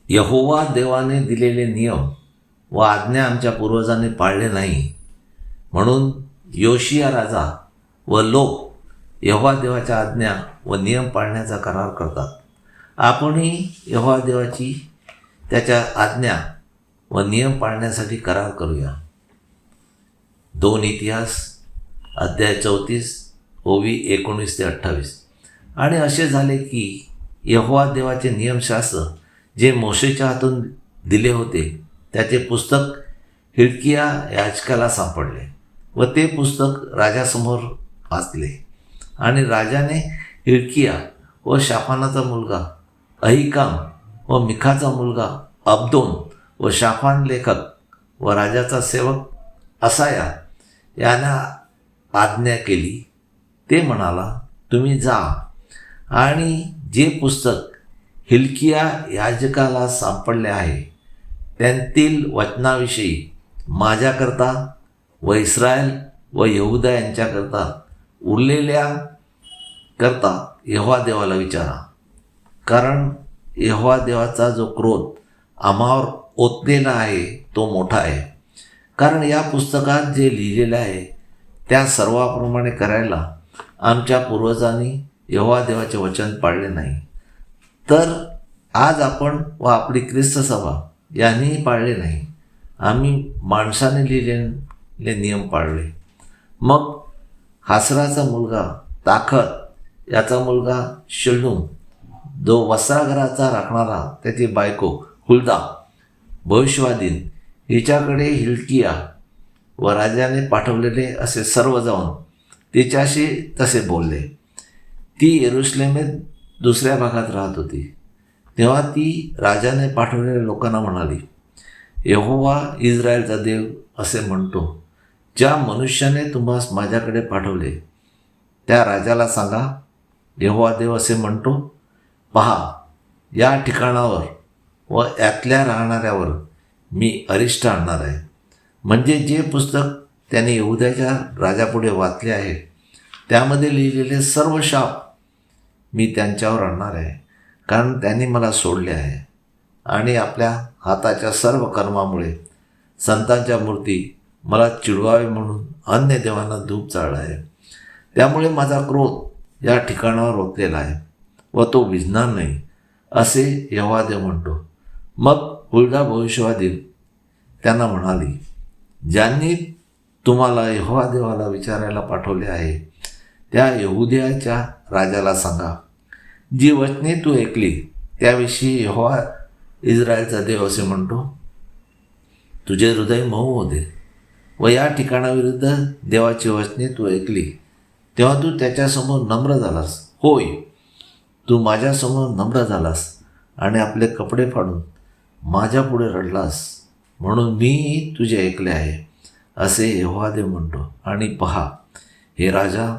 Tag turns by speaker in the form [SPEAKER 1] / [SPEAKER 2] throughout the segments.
[SPEAKER 1] यहोवा देवाने दिलेले नियम व आज्ञा आमच्या पूर्वजांनी पाळले नाही, म्हणून योशिया राजा व लोक यहोवा देवाच्या आज्ञा व नियम पाळण्याचा करार करतात. आपणही यहोवा देवाची त्याच्या आज्ञा व नियम पाळण्यासाठी करार करूया. 2 इतिहास अध्याय 34 ओवी 19 ते 28. आणि असे झाले की यहोवा देवाचे नियमशास्त्र जे मोशेच्या हातून दिले होते त्याचे पुस्तक हिल्किया याजकाला सापडले व ते पुस्तक राजासमोर वाचले. आणि राजाने हिल्किया व शाफानाचा मुलगा अहिकाम व मिखाचा मुलगा अब्दोन व शाफान लेखक व राजाचा सेवक असाया यांना आज्ञा केली. ते म्हणाला, तुम्ही जा आणि जे पुस्तक हिल्किया याजकाला सापडले आहे त्यांतील वचनाविषयी माझ्याकरता व इस्रायल व यहुदा यांच्याकरता उरलेल्या करता यहोवा देवाला विचारा, कारण यहोवा देवाचा जो क्रोध आम्हावर ओतलेला आहे तो मोठा आहे. कारण या पुस्तकात जे लिहिलेले आहे त्या सर्वाप्रमाणे करायला आमच्या पूर्वजांनी यहोवा देवाचे वचन पाळले नाही, तर आज आपण व आपली ख्रिस्त सभा यांनीही पाळले नाही. आम्ही माणसाने लिहिलेले नियम पाळले. मग हासराचा मुलगा ताखत याचा मुलगा शल्लूम, जो वस्त्रागराचा राखणारा, त्याची बायको हुल्दा भविष्यवादीन हिच्याकडे हिल्किया व राजाने पाठवलेले असे सर्व जाऊन तिच्याशी तसे बोलले. ती यरुशलेमेत दुसऱ्या भागात राहत होती. तेव्हा ती राजाने पाठवलेल्या लोकांना म्हणाली, यहोवा इस्रायलचा देव असे म्हणतो, ज्या मनुष्याने तुम्हास माझ्याकडे पाठवले त्या राजाला सांगा, यहोवा देव असे म्हणतो, पहा, या ठिकाणावर व यातल्या राहणाऱ्यावर मी अरिष्ट आणणार आहे. म्हणजे जे पुस्तक त्याने यहुद्याच्या राजापुढे वाचले आहे त्यामध्ये लिहिलेले सर्व शाप मी त्यांच्यावर आणणार आहे, कारण त्यांनी मला सोडले आहे आणि आपल्या हाताच्या सर्व कर्मामुळे संतांच्या मूर्ती मला चिडवावे म्हणून अन्य देवांना धूप चालला आहे. त्यामुळे माझा क्रोध या ठिकाणावर ओतलेला आहे व तो विझणार नाही, असे यहोवा देव म्हणतो. मग हुल्दा भविष्यवादी त्यांना म्हणाली, ज्यांनी तुम्हाला यहोवा देवाला विचारायला पाठवले आहे त्या यहुद्याच्या राजाला सांगा, जी वचने तू ऐकली त्याविषयी यहोवा इस्रायलचा देव असे म्हणतो, तुझे हृदय मऊ होते व या ठिकाणाविरुद्ध देवाची वचने तू ऐकली तेव्हा तू त्याच्यासमोर नम्र झालास. होय, तू माझ्यासमोर नम्र झालास आणि आपले कपडे फाडून माझ्यापुढे रडलास, म्हणून मी तुझे ऐकले आहे, असे यहोवा देव म्हणतो. आणि पहा, हे राजा,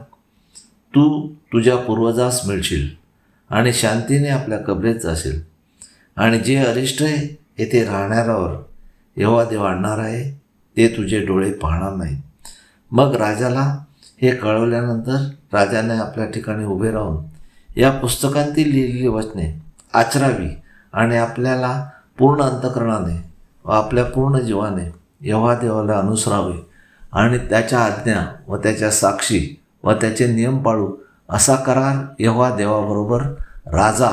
[SPEAKER 1] तू तुझ्या पूर्वजास मिळशील आणि शांतीने आपल्या कबरेत जाशील. आणि जे अरिष्ट येथे राहणाऱ्यावर यहोवा देव आणणार आहे ते तुझे डोळे पाहणार नाहीत. मग राजाला हे कळवल्यानंतर राजाने आपल्या ठिकाणी उभे राहून या पुस्तकांतील लिहिलेली वचने आचरावी आणि आपल्याला पूर्ण अंतःकरणाने व आपल्या पूर्ण जीवाने यहोवा देवाला अनुसरावे आणि त्याच्या आज्ञा व त्याच्या साक्षी व त्याचे नियम पाळू, असा करार यहोवा देवाबरोबर राजा,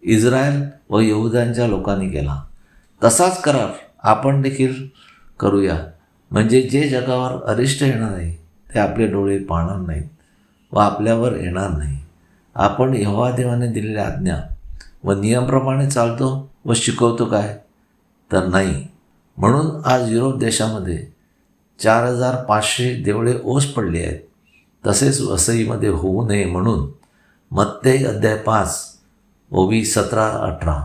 [SPEAKER 1] इस्रायल व यहुद्यांच्या लोकांनी केला. तसाच करार आपण देखील करूया, म्हणजे जे जगावर अरिष्ट येणार आहे ते आपले डोळे पाहणार नाहीत व आपल्यावर येणार नाही. आपण यहोवा देवाने दिलेल्या आज्ञा व नियमप्रमाणे चालतो व शिकवतो काय? तर नाही. म्हणून आज युरोप देशामध्ये 4500 देवळे ओस पडली आहेत. तसेच वसईमध्ये होऊ नये म्हणून मत्तेय अध्याय 5 ओवी 17-18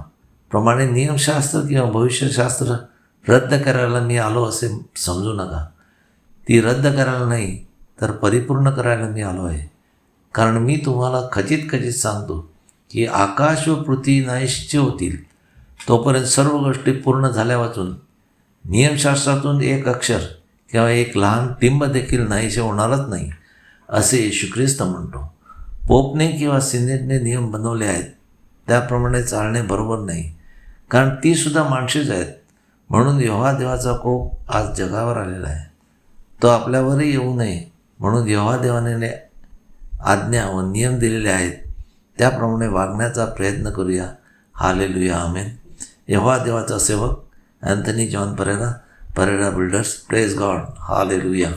[SPEAKER 1] प्रमाणे नियमशास्त्र किंवा भविष्यशास्त्र रद्द करायला मी आलो असे समजू नका. ती रद्द करायला नाही तर परिपूर्ण करायला मी आलो आहे. कारण मी तुम्हाला खचित खचित सांगतो की आकाश व पृथ्वी नाहीशी होतील तोपर्यंत सर्व गोष्टी पूर्ण झाल्या वाचून नियमशास्त्रातून एक अक्षर किंवा एक लहान टिंब देखील नाहीसे होणारच नाही, असे येशू ख्रिस्त म्हणतो. पोपने किंवा सिनेटने नियम बनवले आहेत त्याप्रमाणे चालणे बरोबर नाही. कारण ती सुद्धा माणसेच आहेत. म्हणून यहोवा देवाचा कोप आज जगावर आलेला आहे. तो आपल्यावरही येऊ नये म्हणून यहोवा देवाने आज्ञा व नियम दिलेले आहेत, त्याप्रमाणे वागण्याचा प्रयत्न करूया. हालेलुया, आमेन. यहोवा देवाचा सेवक Anthony John Pereira, Pereira Builders. Praise God. Hallelujah.